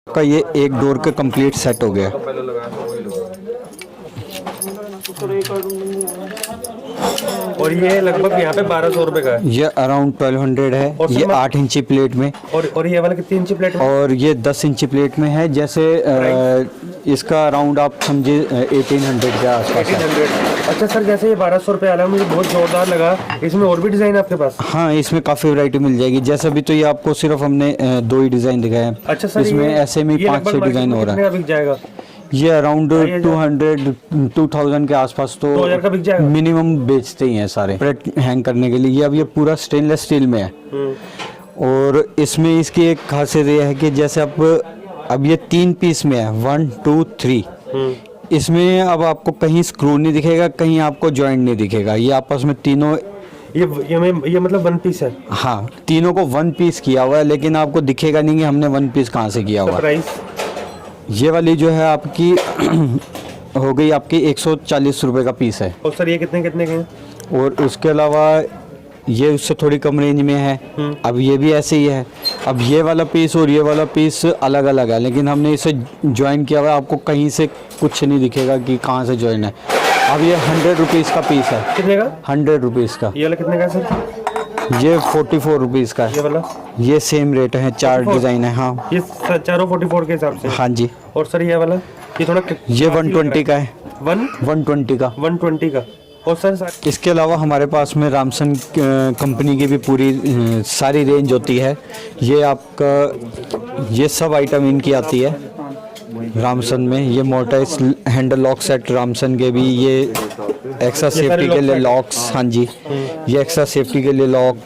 का ये एक डोर का कंप्लीट सेट हो गया। और ये लगभग यहाँ पे 1200 रुपए का है। ये अराउंड 1200 है। ये 8 इंची प्लेट में और ये वाला कितनी इंची प्लेट में? और ये 10 इंची प्लेट में है। जैसे इसका अराउंड आप समझे 1800 के आसपास है। 1800। अच्छा सर, जैसे ये 1200 रुपये वाला मुझे बहुत जोरदार लगा। इसमें और भी डिजाइन है आपके पास? हाँ, इसमें काफ़ी वैरायटी मिल जाएगी। जैसे अभी तो ये आपको सिर्फ हमने 2 ही डिज़ाइन दिखाए हैं। अच्छा सर, इसमें ऐसे में 5-6 डिज़ाइन हो रहा है। बिक जाएगा ये अराउंड 200-2000 के आसपास तो 2000 का बिक जाएगा मिनिमम बेचते ही हैं सारे हैंग करने के लिए। ये अब ये पूरा स्टेनलेस स्टील में है। और इसमें इसकी एक खासियत ये है कि जैसे अब ये 3 पीस में है, 1 2 3। इसमें अब आपको कहीं स्क्रू नहीं दिखेगा, कहीं आपको जॉइंट नहीं दिखेगा। ये आपस में तीनों ये मतलब 1 पीस है। हाँ, तीनों को 1 पीस किया हुआ है, लेकिन आपको दिखेगा नहीं कि हमने 1 पीस कहाँ से किया हुआ है। ये वाली जो है आपकी हो गई आपकी 140 रुपए का पीस है। और सर ये कितने कितने के हैं? और उसके अलावा ये उससे थोड़ी कम रेंज में है। अब ये भी ऐसे ही है। अब ये वाला पीस और ये वाला पीस अलग अलग है, लेकिन हमने इसे ज्वाइन किया हुआ है। आपको कहीं से कुछ नहीं दिखेगा कि कहाँ से ज्वाइन है। अब ये 100 रुपीज़ का पीस है। कितने का? 100 रुपीज़ का। ये वाला कितने का है सर? ये 44 रुपीज़ का है। ये वाला? ये सेम रेट है, 4 डिज़ाइन है। हाँ, ये चारों 44 के हिसाब से? हाँ जी। और सर ये वाला? ये थोड़ा ये 120 का है। 120 का। 120 का। और सर इसके अलावा हमारे पास में रामसन कंपनी की भी पूरी सारी रेंज होती है। ये आपका ये सब आइटम इनकी आती है रामसन में। ये मोटाइस हैंडल लॉक सेट रामसन के भी, ये एक्स्ट्रा सेफ्टी के लिए लॉक्स। हाँ जी, ये एक्स्ट्रा सेफ्टी के लिए लॉक।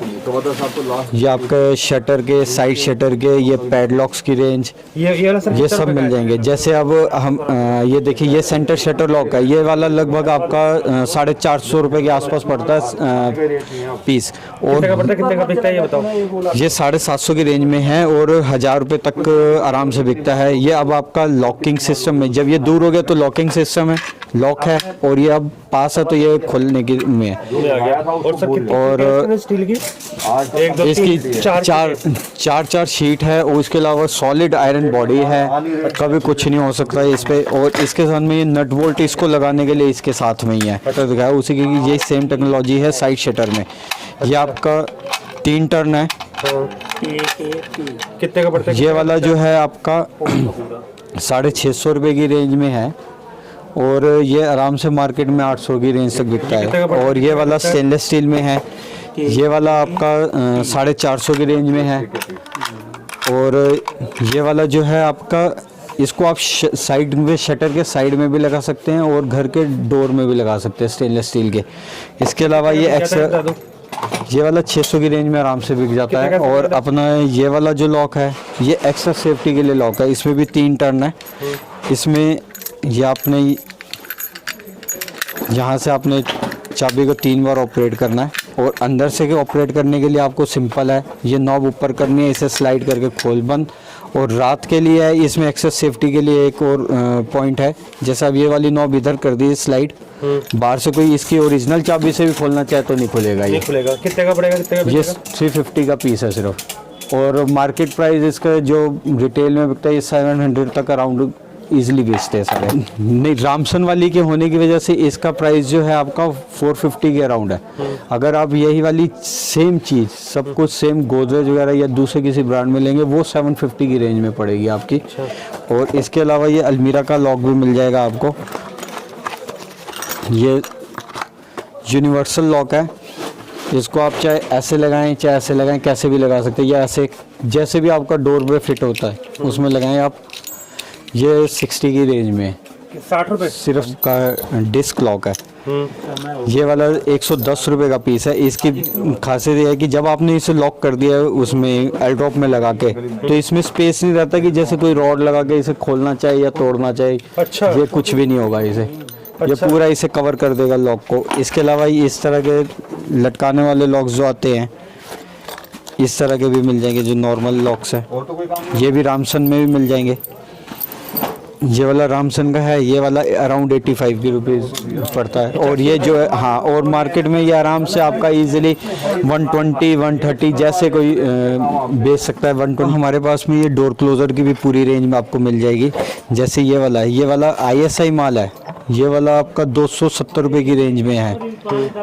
ये आपके शटर के, साइड शटर के, ये पैडलॉक्स की रेंज, ये सब मिल जाएंगे। जैसे अब हम ये देखिए, ये सेंटर शटर लॉक है। ये वाला लगभग आपका 450 रुपये के आसपास पड़ता है पीस। और कितने का बिकता है ये बताओ? ये 750 की रेंज में है और 1000 रुपये तक आराम से बिकता है। ये अब आपका लॉकिंग सिस्टम में, जब ये दूर हो गया तो लॉकिंग सिस्टम है, लॉक है। और ये अब पास है तो ये खोलने की में है। और स्टील की इसकी चार शीट है। और उसके अलावा सॉलिड आयरन बॉडी है, कभी कुछ नहीं हो सकता है इस पे। और इसके साथ में ये नट बोल्ट इसको लगाने के लिए इसके साथ में ही है, तो दिखाया उसी की। ये सेम टेक्नोलॉजी है साइड शटर में। ये आपका 3 टर्न है। कितने का पड़ता है? ये वाला जो है आपका 650 रुपये की रेंज में है। और ये आराम से मार्केट में 800 की रेंज तक बिकता है। और ये वाला स्टेनलेस स्टील में है। ये वाला आपका 450 की रेंज में है। और ये वाला जो है आपका, इसको आप साइड में, शटर के साइड में भी लगा सकते हैं और घर के डोर में भी लगा सकते हैं, स्टेनलेस स्टील के। इसके अलावा ये एक्स्ट्रा, ये वाला 600 की रेंज में आराम से बिक जाता है। और अपना ये वाला जो लॉक है, ये एक्स्ट्रा सेफ्टी के लिए लॉक है। इसमें भी 3 टर्न है। इसमें ये आपने यहाँ से आपने चाबी को 3 बार ऑपरेट करना है। और अंदर से ऑपरेट करने के लिए आपको सिंपल है, ये नॉब ऊपर करनी है, इसे स्लाइड करके खोल बंद। और रात के लिए है, इसमें एक्सेस सेफ्टी के लिए एक और पॉइंट है। जैसा अब ये वाली नॉब इधर कर दी स्लाइड, बाहर से कोई इसकी ओरिजिनल चाबी से भी खोलना चाहे तो नहीं खुलेगा। ये खुलेगा। कितने का पड़ेगा? कितने का? ये 350 का पीस है सिर्फ। और मार्केट प्राइस इसका जो रिटेल में बिकता है, ये 700 तक अराउंड इजीली बेचते हैं सारे। नहीं, रामसन वाली के होने की वजह से इसका प्राइस जो है आपका 450 के अराउंड है। अगर आप यही वाली सेम चीज़, सब कुछ सेम गोदरेज वगैरह या दूसरे किसी ब्रांड में लेंगे, वो 750 की रेंज में पड़ेगी आपकी। और इसके अलावा ये अलमीरा का लॉक भी मिल जाएगा आपको। ये यूनिवर्सल लॉक है। इसको आप चाहे ऐसे लगाएं, चाहे ऐसे लगाएं, कैसे भी लगा सकते हैं, या ऐसे जैसे भी आपका डोर पे फिट होता है उसमें लगाएं आप। ये 60 की रेंज में 60 रुपये सिर्फ का डिस्क लॉक है। ये वाला 110 रुपये का पीस है। इसकी खासियत ये है कि जब आपने इसे लॉक कर दिया है उसमें एयर ड्रॉप में लगा के, तो इसमें स्पेस नहीं रहता कि जैसे कोई रॉड लगा के इसे खोलना चाहिए या तोड़ना चाहिए। अच्छा। ये कुछ भी नहीं होगा इसे। ये पूरा इसे कवर कर देगा लॉक को। इसके अलावा इस तरह के लटकाने वाले लॉक्स जो आते हैं, इस तरह के भी मिल जाएंगे जो नॉर्मल लॉक्स हैं। ये भी रामसन में भी मिल जाएंगे। ये वाला रामसन का है, ये वाला अराउंड 85 की रुपीज़ पड़ता है। और ये जो है, हाँ, और मार्केट में ये आराम से आपका इजीली 120 130 जैसे कोई बेच सकता है। 120 हमारे पास में ये डोर क्लोज़र की भी पूरी रेंज में आपको मिल जाएगी। जैसे ये वाला है, ये वाला ISI माल है, ये वाला आपका 270 रुपये की रेंज में है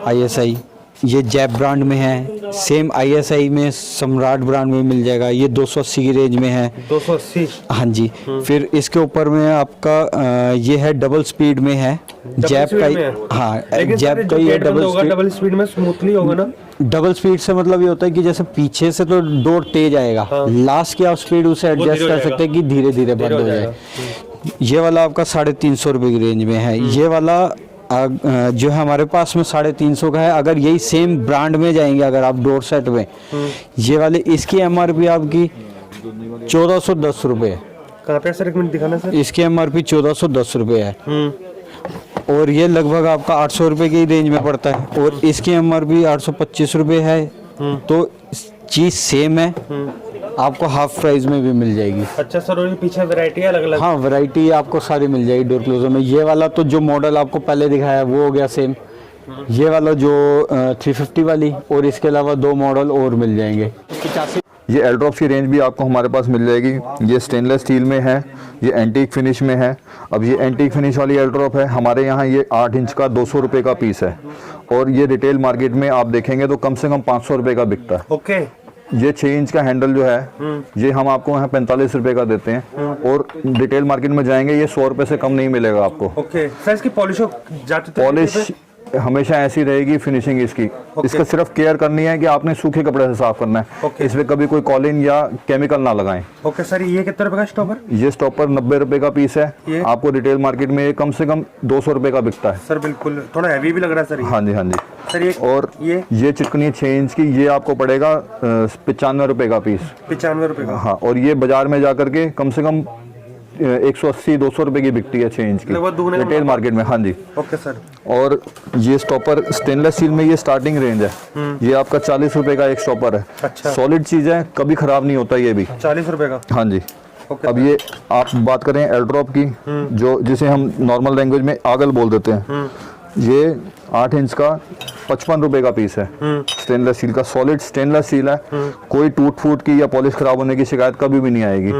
ISI। ये जैप ब्रांड में है, सेम ISI में सम्राट ब्रांड में मिल जाएगा, ये 280 की रेंज में है। 280? हाँ जी। फिर इसके ऊपर में आपका ये है डबल स्पीड में है, जैप का। हाँ, जैप का ये डबल स्पीड में स्मूथली होगा ना? डबल स्पीड से मतलब ये होता है कि जैसे पीछे से तो डोर तेज आएगा, लास्ट की आप स्पीड उसे एडजस्ट कर सकते हैं कि धीरे धीरे बंद हो जाए। ये वाला आपका 350 रुपये की रेंज में है। ये वाला जो है हमारे पास में 350 का है। अगर यही सेम ब्रांड में जाएंगे अगर आप डोर सेट में, ये वाले इसकी MRP आपकी 1410 रुपये है। कहाँ पे सर, एक मिनट दिखाना सर। इसकी MRP 1410 रुपये है। और ये लगभग आपका 800 रुपये की रेंज में पड़ता है। और इसकी MRP 825 रुपये है। तो चीज़ सेम है, आपको हाफ प्राइस में भी मिल जाएगी। अच्छा सर, और ये पीछे वैरायटी अलग अलग? हाँ, वैरायटी आपको सारी मिल जाएगी डोर क्लोजर में। ये वाला तो जो मॉडल आपको पहले दिखाया वो हो गया सेम। ये वाला जो 350 वाली, और इसके अलावा 2 मॉडल और मिल जाएंगे। 85 ये एल्ड्रॉप्स की रेंज भी आपको हमारे पास मिल जाएगी। ये स्टेनलेस स्टील में है, ये एंटीक फिनिश में है। अब ये एंटीक फिनिश वाली एल्ड्रॉप है, हमारे यहाँ ये 8 इंच का 200 रुपये का पीस है। और ये रिटेल मार्केट में आप देखेंगे तो कम से कम 500 रुपये का बिकता है। ओके। ये 6 इंच का हैंडल जो है, ये हम आपको यहाँ 45 रुपये का देते हैं। और रिटेल मार्केट में जाएंगे ये 100 रुपये से कम नहीं मिलेगा आपको। ओके सर, इसकी पॉलिश पॉलिश हमेशा ऐसी रहेगी, फिनिशिंग इसकी। इसका सिर्फ केयर करनी है कि आपने सूखे कपड़े से साफ करना है। इसमें कभी कोई कॉलिन या केमिकल ना लगाएं। ओके सर, ये कितने रुपए का स्टॉपर? ये स्टॉपर 90 रुपए का पीस है। आपको रिटेल मार्केट में कम से कम 200 रुपए का बिकता है। सर बिल्कुल, थोड़ा हैवी भी लग रहा है सर। हाँ जी, हाँ जी सर। ये और ये चिकनी 6 इंच की, ये आपको पड़ेगा 95 रुपए का पीस। 95 रुपए का? हाँ। और ये बाजार में जाकर के कम से कम 180-200 रुपए की बिकती है 6 इंच की रिटेल मार्केट में। हाँ जी। Okay sir. और ये स्टॉपर स्टेनलेस स्टील में ये स्टार्टिंग रेंज है। ये आपका 40 रुपए का एक स्टॉपर है। अच्छा। सॉलिड चीज है, कभी खराब नहीं होता ये भी। 40 रुपए का? हाँ जी। अब ये आप बात करें एल्ड्रॉप की, जो जिसे हम नॉर्मल लैंग्वेज में आगल बोल देते हैं, ये 8 इंच का 55 रुपए का पीस है। स्टेनलेस स्टील का, सॉलिड स्टेनलेस स्टील है। कोई टूट फूट की या पॉलिश खराब होने की शिकायत कभी भी नहीं आएगी।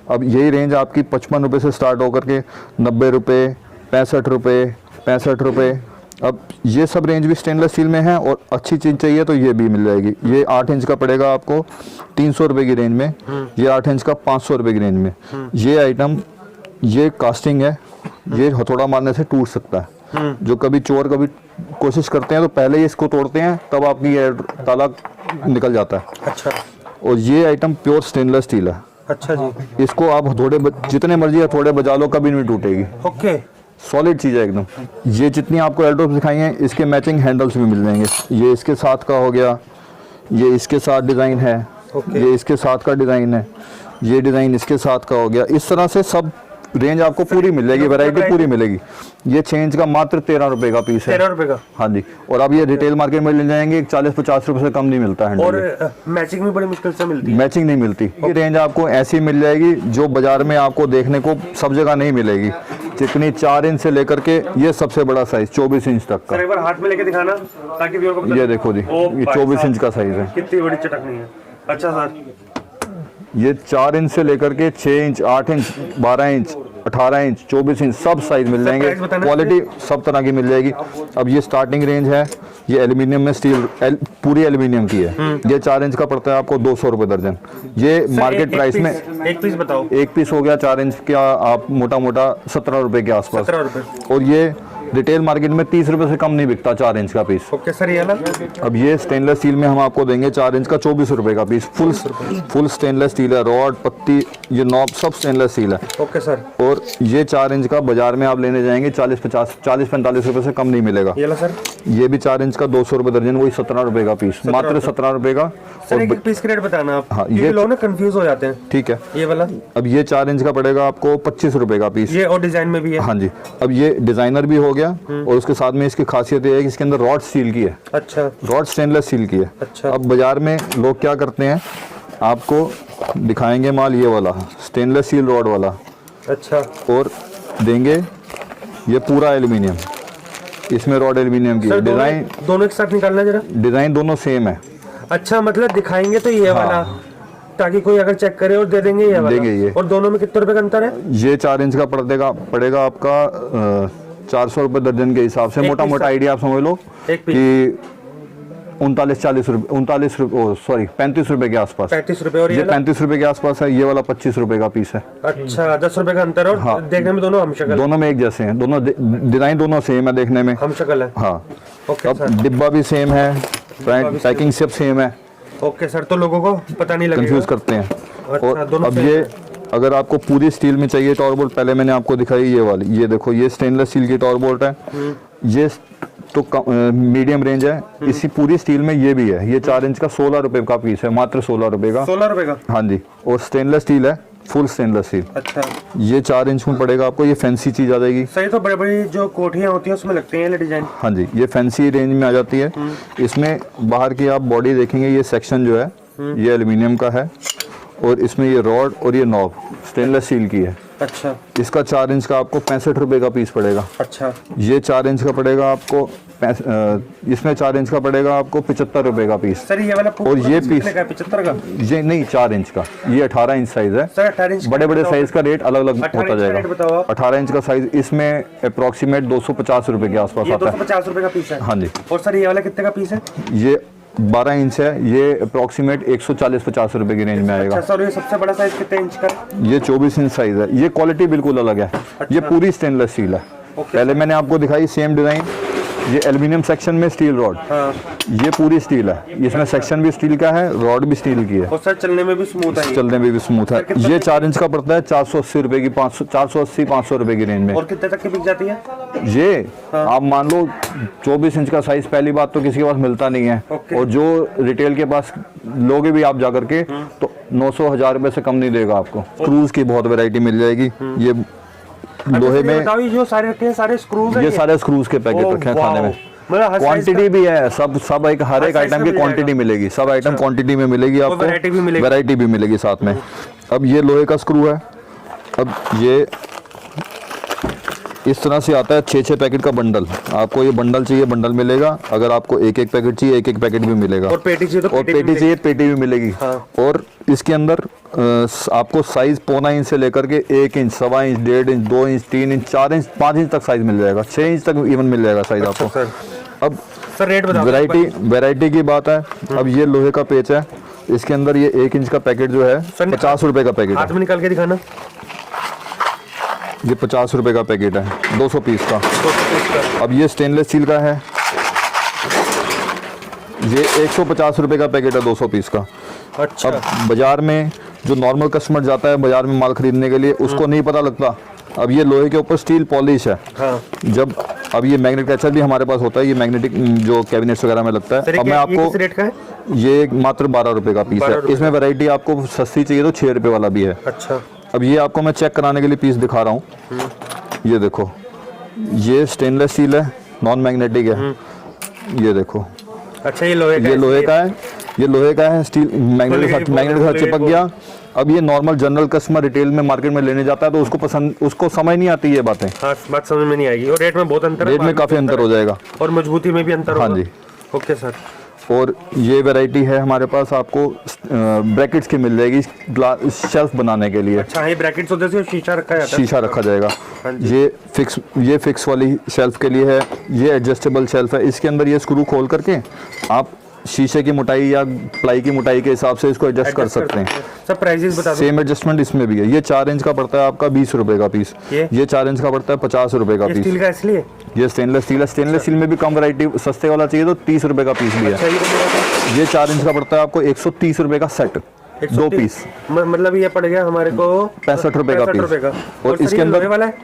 अब यही रेंज आपकी 55 रुपए से स्टार्ट होकर के 90 रुपए, 65 रुपए, 65 रुपए। अब ये सब रेंज भी स्टेनलेस स्टील में है। और अच्छी चीज़ चाहिए तो ये भी मिल जाएगी। ये 8 इंच का पड़ेगा आपको 300 रुपए की रेंज में। ये 8 इंच का 500 रुपए की रेंज में। ये आइटम, ये कास्टिंग है, ये हथौड़ा मारने से टूट सकता है। जो कभी चोर कभी कोशिश करते हैं तो पहले ही इसको तोड़ते हैं, तब आपकी ये ताला निकल जाता है। अच्छा। और ये आइटम प्योर स्टेनलेस स्टील है। अच्छा जी। इसको आप हथौड़े जितने मर्जी हथौड़े बजा लो, कभी नहीं टूटेगी। ओके। सॉलिड चीज़ है एकदम। ये जितनी आपको एल्ड्रॉप दिखाई हैं, इसके मैचिंग हैंडल्स भी मिल जाएंगे। ये इसके साथ का हो गया, ये इसके साथ डिज़ाइन है, ये इसके साथ का डिज़ाइन है, ये डिज़ाइन इसके साथ का हो गया। इस तरह से सब रेंज आपको पूरी मिल जाएगी, वैरायटी पूरी मिलेगी। ये 6 इंच का मात्र 13 रुपए का पीस है। 13 रुपए का? हाँ जी। और अब ये रिटेल मार्केट में ले जाएंगे 40-50 रुपए से कम नहीं मिलता है। और मैचिंग भी बड़ी मुश्किल से मिलती है। मैचिंग नहीं मिलती। ये रेंज आपको ऐसी मिल जाएगी जो बाजार में आपको देखने को सब जगह नहीं मिलेगी। चिकनी 4 इंच से लेकर के ये सबसे बड़ा साइज 24 इंच तक का। सर एक बार हाथ में लेके दिखाना ताकि व्यूअर को पता। ये देखो जी, ये 24 इंच का साइज है। कितनी बड़ी चटकनी है। अच्छा सर, ये 4 इंच से लेकर के 6 inch, 8 inch, 12 inch, 18 inch, 24 inch सब साइज मिल जाएंगे। क्वालिटी सब तरह की मिल जाएगी। अब ये स्टार्टिंग रेंज है, ये एल्यूमिनियम में स्टील पूरी एल्यूमिनियम की है। ये 4 इंच का पड़ता है आपको 200 रुपए दर्जन। ये मार्केट प्राइस में एक पीस बताओ। एक पीस हो गया 4 इंच का आप मोटा मोटा 17 रुपए के आसपास। 17 रुपए। और ये रिटेल मार्केट में 30 रुपए से कम नहीं बिकता 4 इंच का पीस। Okay sir. ये अलग? अब ये स्टेनलेस स्टील में हम आपको देंगे 4 इंच का 24 रुपए का पीस। फुल स्टेनलेस स्टील है, रॉड, पत्ती, ये नॉब सब स्टेनलेस स्टील है। Okay sir. और ये 4 इंच का बाजार में आप लेने जाएंगे 40-45 रुपए से कम नहीं मिलेगा। ये लो सर। ये भी 4 इंच का 200 रुपए दर्जन, वही 17 रुपए का पीस, मात्र 17 रुपए का। सर एक पीस का रेट बताना आप। हाँ, ये लोग ना कंफ्यूज हो जाते हैं। ठीक है। ये वाला अब ये 4 इंच का पड़ेगा आपको 25 रुपए का पीस। ये और डिजाइन में भी है? हाँ जी। अब ये डिजाइनर भी हो गया। और उसके साथ में इसकी खासियत ये है कि इसके अंदर रॉड स्टील की है। अच्छा। रॉड स्टेनलेस स्टील की है। अच्छा। अब बाजार में लोग क्या करते हैं, आपको दिखाएंगे माल ये वाला स्टेनलेस स्टील रॉड वाला। अच्छा। और देंगे। ये पूरा एल्युमिनियम, इसमें रॉड एल्युमिनियम की सर डिजाइन, दोनों एक साथ निकालना जरा। डिजाइन दोनों सेम है। अच्छा, मतलब दिखाएंगे तो ये वाला, ताकि कोई अगर चेक करे और दे देंगे ये वाला। देंगे ये। और दोनों में कितने रुपए का अंतर है? ये 4 इंच का पड़ेगा आपका 400 रुपये दर्जन के हिसाब से। एक मोटा पीस मोटा का? आइडिया आप समझ लो एक पीस कि 39-40 रुपये, 35 रुपये के आसपास। 35 रुपए। और ये 35 रुपये के आसपास है। ये वाला 25 रुपये का पीस है। अच्छा, 10 रुपए का अंतर है। और हाँ। देखने में दोनों हम शक्ल, दोनों में एक जैसे हैं, दोनों डिजाइन दोनों सेम है देखने में। हम शक्ल है। हाँ, ओके अब सर। डिब्बा भी सेम है, पैकिंग सब सेम है, ओके सर, तो लोगों को पता नहीं लगेगा। कंफ्यूज करते हैं। अच्छा, और दोनों अब same ये है। अगर आपको पूरी स्टील में चाहिए टॉर बोल्ट, पहले मैंने आपको दिखाई ये वाली, ये देखो ये स्टेनलेस स्टील की टॉर बोल्ट है। ये तो मीडियम रेंज है। इसी पूरी स्टील में ये भी है। ये 4 इंच का 16 रुपए का पीस है, मात्र 16 रुपए का। 16 रुपए का? हाँ जी, और स्टेनलेस स्टील है, फुल स्टेनलेस स्टील। अच्छा, ये 4 इंच में पड़ेगा आपको। ये फैंसी चीज आ जाएगी। सही। तो बड़े बड़ी जो कोठियां होती हैं उसमें लगते हैं ये डिजाइन। हाँ जी, ये फैंसी रेंज में आ जाती है। इसमें बाहर की आप बॉडी देखेंगे, ये सेक्शन जो है ये एल्युमिनियम का है, और इसमें ये रॉड और ये नॉब स्टेनलेस स्टील की है। अच्छा। इसका 4 इंच का आपको 65 रुपए का पीस पड़ेगा। अच्छा, ये 4 इंच का पड़ेगा आपको इसमें 4 इंच का पड़ेगा आपको 75 रुपए का पीस। सर ये वाला और ये कितने पीस का है? 75 का? ये नहीं, 4 इंच का। ये 18 इंच साइज है। सर 18 इंच बड़े बड़े साइज का रेट अलग अलग 18 होता इंच का रेट बताओ जाएगा। आप। 18 इंच का साइज इसमें अप्रोक्सीमेट 250 रुपए के आसपास ये आता है। 250 रुपए का पीस है। हाँ जी। और सर ये वाला कितने का पीस है? ये 12 इंच है। ये अप्रोक्सीमेट 140-50 रुपए की रेंज में आएगा। अच्छा सर, ये सबसे बड़ा साइज कितने इंच का? ये 24 इंच साइज है। ये क्वालिटी बिल्कुल अलग है। ये पूरी स्टेनलेस स्टील है। पहले मैंने आपको दिखाई सेम डिजाइन। ये एल्युमिनियम सेक्शन में स्टील रॉड। हाँ। ये पूरी स्टील है। इसमें सेक्शन भी स्टील का है, रॉड भी स्टील की है। और सर चलने में भी स्मूथ है ये। चलने में भी स्मूथ है। ये 4 इंच का पड़ता है 480 रुपए की, 480-500 रुपए की रेंज में। और कितने तक की बिक जाती है ये आप मान लो 24 इंच का साइज पहली बात तो किसी के पास मिलता नहीं है। और जो रिटेल के पास लोगे भी आप जाकर के तो 900-1000 रुपए से कम नहीं देगा आपको। स्क्रूज की बहुत वैरायटी मिल जाएगी। ये लोहे में बताओ, ये जो सारे रखे हैं सारे स्क्रूज हैं? ये सारे स्क्रूज के पैकेट रखे हैं खाने में। मतलब क्वांटिटी भी है, सब एक हर एक आइटम की क्वांटिटी मिलेगी। सब आइटम क्वांटिटी में मिलेगी आपको, वैरायटी भी मिलेगी साथ में। अब ये लोहे का स्क्रू है। अब ये इस तरह से आता है 6-6 पैकेट का बंडल। आपको ये बंडल चाहिए, बंडल मिलेगा। अगर आपको एक एक पैकेट चाहिए, एक एक पैकेट भी मिलेगा। और पेटी चाहिए तो पेटी चाहिए, पेटी भी मिलेगी। और इसके अंदर आपको साइज 1.25 इंच से लेकर के 1 inch, 1.25 inch, 1.5 inch, 2 inch, 3 inch, 4 inch, 5 inch तक साइज मिल जाएगा। 6 इंच तक इवन मिल जाएगा साइज आपको। अब सर रेट बताओ। वैरायटी की बात है। अब ये लोहे का पेच है। इसके अंदर ये 1 इंच का पैकेट जो है 50 रुपए का पैकेट हाथ है। में निकाल के दिखाना। ये 50 रुपए का पैकेट है, 200 पीस का। अब ये स्टेनलेस स्टील का है। ये 150 रुपए का पैकेट है, 200 पीस का। अच्छा। अब बाजार में जो नॉर्मल कस्टमर जाता है बाजार में माल खरीदने के लिए, उसको नहीं पता लगता। अब ये लोहे के ऊपर स्टील पॉलिश है। हाँ। जब अब ये मैग्नेट कैचर भी हमारे पास होता है। ये मैग्नेटिक जो कैबिनेट्स वगैरह में लगता है। अब मैं आपको, किस रेट का है? ये मात्र 12 रुपए का पीस है। इसमें वैरायटी आपको सस्ती चाहिए तो 6 रुपए वाला भी है। अच्छा। अब ये आपको मैं चेक कराने के लिए पीस दिखा रहा हूँ। ये देखो, ये स्टेनलेस स्टील है, नॉन मैग्नेटिक है। ये देखो। अच्छा, ये लोहे का है। ये लोहे का है। स्टील मैग्नेट के साथ चिपक गया। अब ये नॉर्मल जनरल कस्टमर रिटेल में मार्केट में लेने जाता है तो उसको समझ नहीं आती ये बातें। हाँ, बात समझ में नहीं आएगी। और रेट में बहुत अंतर है। रेट में काफी अंतर हो जाएगा और मजबूती में भी अंतर होगा। हाँ जी। Okay sir. और ये वैरायटी है हमारे पास, आपको ब्रैकेट्स की मिल जाएगी शेल्फ बनाने के लिए। अच्छा, ये ब्रैकेट्स होते हैं, शीशा रखा जाता है। शीशा रखा जाएगा। ये फिक्स वाली शेल्फ के लिए है। ये एडजस्टेबल शेल्फ है। इसके अंदर ये स्क्रू खोल करके आप शीशे की मोटाई या प्लाई की मोटाई के हिसाब से इसको एडजस्ट कर सकते हैं। सब प्राइसेस बता दो। सेम एडजस्टमेंट इसमें भी है। ये 4 इंच का पड़ता है आपका 20 रुपए का पीस। ये 4 इंच का पड़ता है 50 रुपए का पीस। स्टील का इसलिए? ये स्टेनलेस स्टील है। स्टेनलेस स्टील में भी कम वैरायटी, सस्ते वाला चाहिए तो 30 रुपए का पीस भी है। ये 4 इंच का पड़ता है आपको 130 रुपए का सेट, 2 पीस। मतलब ये पड़ गया हमारे को 65 रुपए का पीस। और इसके अंदर वाला है?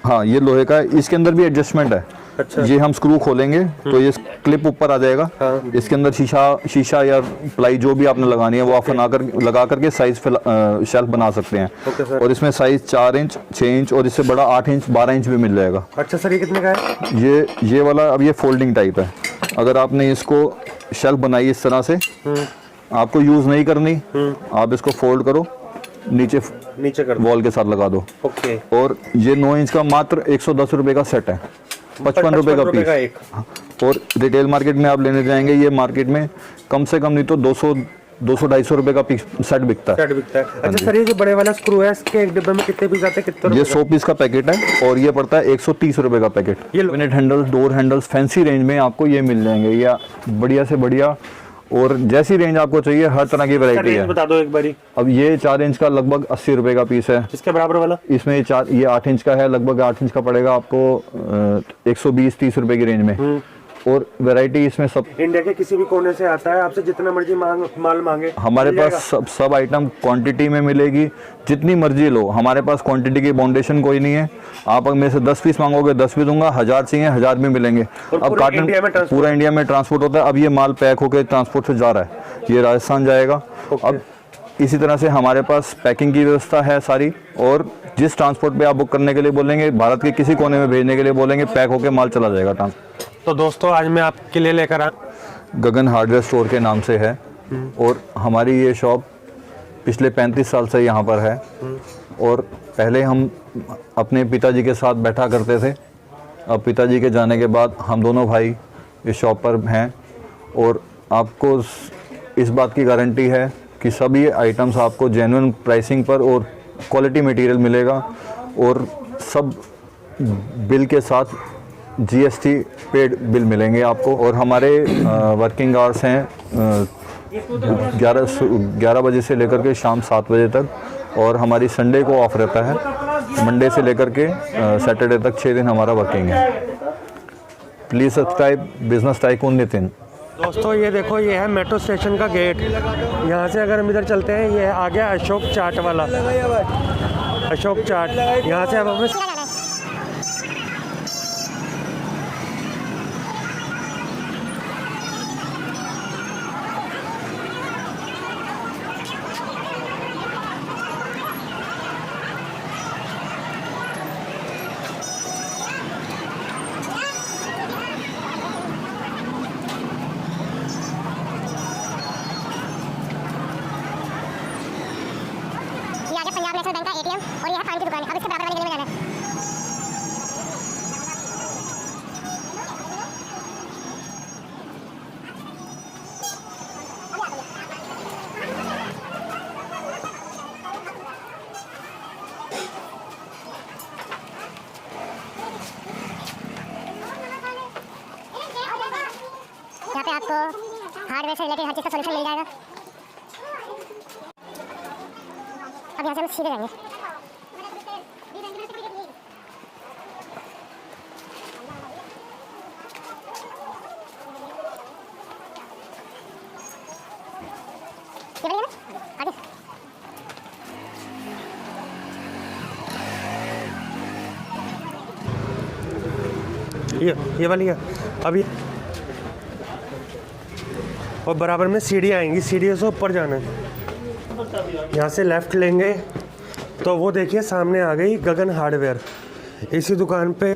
हाँ, ये लोहे का है। इसके अंदर भी एडजस्टमेंट है। अच्छा। ये हम स्क्रू खोलेंगे तो ये क्लिप ऊपर आ जाएगा। हाँ। इसके अंदर शीशा या प्लाई जो भी आपने लगानी है वो आप लगा करके साइज शेल्फ बना सकते हैं। और इसमें साइज 4 इंच, 6 इंच और इससे बड़ा 8 इंच, 12 इंच भी मिल जाएगा। अच्छा सर, ये कितने का है? ये वाला अब ये फोल्डिंग टाइप है। अगर आपने इसको शेल्फ बनाई इस तरह से, आपको यूज नहीं करनी, आप इसको फोल्ड करो, नीचे नीचे कर दो। वॉल के साथ लगा दो। ओके। और ये 9 इंच का मात्र 110 रुपए का सेट है, 55 रुपए का पीस। एक। और रिटेल मार्केट में आप लेने जाएंगे, ये मार्केट में कम से कम नहीं तो 200-250 रुपए का पीस सेट बिकता है। सेट बिकता है। अच्छा सर, ये जो बड़े वाला स्क्रू है, इसके एक डिब्बे में कितने पीस आते हैं, कितने ये रुपए 100 पीस का पैकेट है और ये पड़ता है 130 रुपए का पैकेट। ये लो। Cabinet handles, door handles fancy range में आपको ये मिल जाएंगे, या बढ़िया से बढ़िया, और जैसी रेंज आपको चाहिए हर तरह की वैरायटी है। बता दो एक बारी। अब ये 4 इंच का लगभग 80 रुपए का पीस है। इसके बराबर वाला इसमें ये 8 इंच का है, लगभग 8 इंच का पड़ेगा आपको 120-30 रुपए की रेंज में। और वैरायटी इसमें सब इंडिया के किसी भी कोने से आता है, आपसे जितना मर्जी माल मांगे हमारे पास सब आइटम क्वांटिटी में मिलेगी, जितनी मर्जी लो। हमारे पास क्वांटिटी की बाउंडेशन कोई नहीं है। आप अगर मेरे से 10 पीस मांगोगे 10 भी दूंगा, 1000 चाहिए 1000 भी मिलेंगे। अब कार्टन पूरा इंडिया में ट्रांसपोर्ट होता है। अब ये माल पैक होकर ट्रांसपोर्ट से जा रहा है, ये राजस्थान जाएगा। अब इसी तरह से हमारे पास पैकिंग की व्यवस्था है सारी, और जिस ट्रांसपोर्ट पे आप बुक करने के लिए बोलेंगे, भारत के किसी कोने में भेजने के लिए बोलेंगे, पैक होकर माल चला जाएगा। तो दोस्तों आज मैं आपके लिए लेकर आया गगन हार्डवेयर स्टोर के नाम से है, और हमारी ये शॉप पिछले 35 साल से यहाँ पर है। और पहले हम अपने पिताजी के साथ बैठा करते थे। अब पिताजी के जाने के बाद हम दोनों भाई इस शॉप पर हैं, और आपको इस बात की गारंटी है कि सभी आइटम्स आपको जेन्युइन प्राइसिंग पर और क्वालिटी मटेरियल मिलेगा, और सब बिल के साथ GST पेड बिल मिलेंगे आपको। और हमारे वर्किंग आवर्स हैं 11 बजे से लेकर के शाम 7 बजे तक, और हमारी संडे को ऑफ रहता है। मंडे से लेकर के सैटरडे तक 6 दिन हमारा वर्किंग है। Please subscribe business tycoon Nitin. दोस्तों ये देखो, ये है मेट्रो स्टेशन का गेट। यहाँ से अगर हम इधर चलते हैं, ये आ गया अशोक चाट वाला, अशोक चाट। यहाँ से अब हमें पंजाब नेशनल बैंक का ATM, और यह है पान की दुकान। अब इसके बराबर वाली गली में जाना है। यहाँ पे आपको हार्डवेयर से रिलेटेड हर चीज़ का सोल्यूशन मिल जाएगा। अब यहाँ से हम सीधे जाएंगे। ये बढ़िया ना? आगे ये वाली है अभी। और बराबर में सीढ़ी आएंगी, सीढ़ियों से ऊपर जाना है। यहाँ से लेफ़्ट लेंगे तो वो देखिए सामने आ गई गगन हार्डवेयर। इसी दुकान पे